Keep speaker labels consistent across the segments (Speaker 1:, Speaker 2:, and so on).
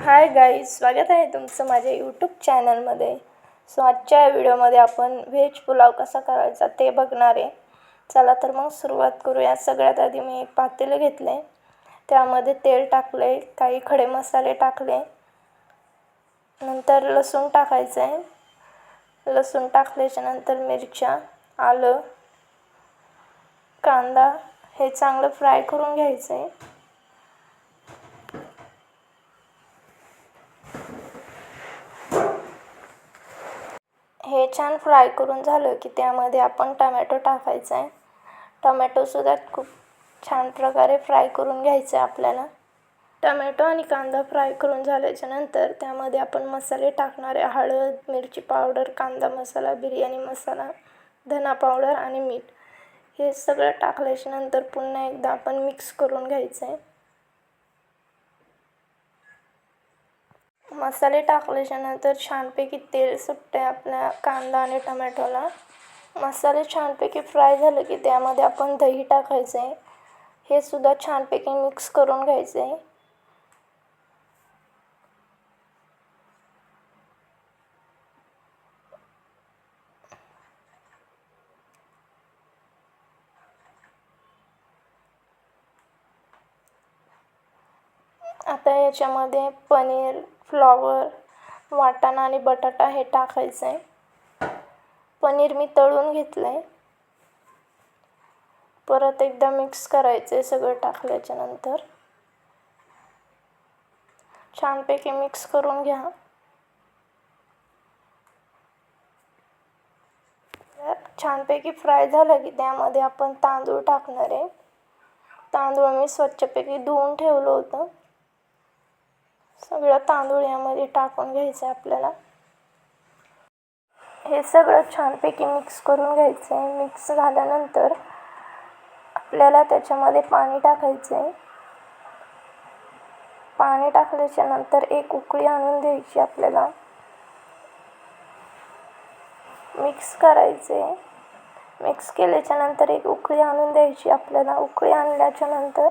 Speaker 1: Hi guys, स्वागत आहे तुमचं माझ्या यूट्यूब चॅनलमध्ये. सो आजच्या व्हिडिओमध्ये आपण व्हेज पुलाव कसा करायचा ते बघणार आहे. चला तर मग सुरुवात करूया. सगळ्यात आधी मी एक पातेलं घेतले, त्यामध्ये तेल टाकले, काही खडे मसाले टाकले, नंतर लसूण टाकायचं आहे. लसूण टाकल्याच्या नंतर मिरच्या, आलं, कांदा हे चांगलं फ्राय करून घ्यायचं आहे. हे छान फ्राय करून झालं की त्यामध्ये आपण टमॅटो टाकायचा आहे. टमॅटोसुद्धा खूप छान प्रकारे फ्राय करून घ्यायचं आहे आपल्याला. टमॅटो आणि कांदा फ्राय करून झाल्याच्या नंतर त्यामध्ये आपण मसाले टाकणार आहे. हळद, मिरची पावडर, कांदा मसाला, बिर्याणी मसाला, धना पावडर आणि मीठ. हे सगळं टाकल्याच्या नंतर पुन्हा एकदा आपण मिक्स करून घ्यायचं आहे. मसाले टाकल्याच्या नंतर छानपैकी तेल सुटते आपल्या कांदा आणि टमॅटोला. मसाले छानपैकी फ्राय झाले की त्यामध्ये आपण दही टाकायचं आहे. हे सुद्धा छानपैकी मिक्स करून घ्यायचं आहे. आता याच्यामध्ये पनीर, फ्लॉवर, वाटाणा आणि बटाटा हे टाकायचं आहे. पनीर मी तळून घेतलं आहे. परत एकदा मिक्स करायचं आहे. सगळं टाकल्याच्या नंतर छानपैकी मिक्स करून घ्या. छानपैकी फ्राय झालं की त्यामध्ये आपण तांदूळ टाकणार आहे. तांदूळ मी स्वच्छपैकी धुवून ठेवलं होतं. सगळं तांदूळ यामध्ये टाकून घ्यायचं आहे आपल्याला. हे सगळं छानपैकी मिक्स करून घ्यायचं आहे. मिक्स झाल्यानंतर आपल्याला त्याच्यामध्ये पाणी टाकायचं आहे. पाणी टाकल्याच्या नंतर एक उकळी आणून द्यायची आपल्याला. मिक्स करायचे. मिक्स केल्याच्या नंतर एक उकळी आणून द्यायची आपल्याला. उकळी आणल्याच्या नंतर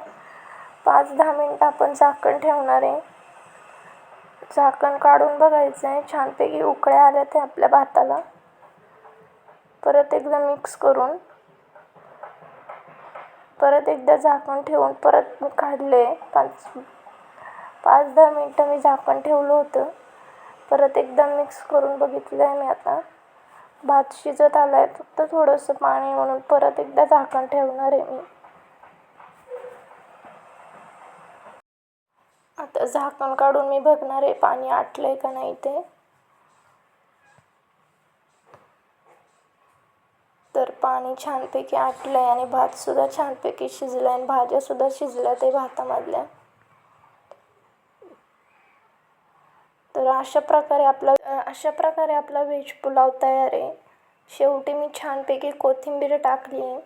Speaker 1: 5-10 मिनटं आपण झाकण ठेवणार आहे. झाकण काढून बघायचं आहे. छानपैकी उकळ्या आल्या त्या आपल्या भाताला. परत एकदा मिक्स करून परत एकदा झाकण ठेवून परत काढले. 5-10 मिनटं मी झाकण ठेवलं होतं. परत एकदा मिक्स करून बघितलं आहे मी. आता भात शिजत आला आहे, फक्त थोडंसं पाणी म्हणून परत एकदा झाकण ठेवणार आहे मी. आता झाकण काढून मी बघणार आहे पाणी आटलं आहे का नाही ते. तर पाणी छानपैकी आटलं आहे आणि भातसुद्धा छानपैकी शिजला आहे आणि भाज्यासुद्धा शिजल्या ते भातामधल्या. तर अशा प्रकारे आपला व्हेज पुलाव तयार आहे. शेवटी मी छानपैकी कोथिंबीर टाकली आहे.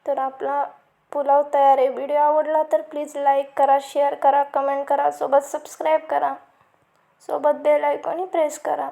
Speaker 1: तर आपला पुलाव तयार आहे. व्हिडिओ आवडला तर प्लीज लाईक करा, शेअर करा, कमेंट करा, सोबत सबस्क्राईब करा, सोबत बेल आयकॉनही प्रेस करा.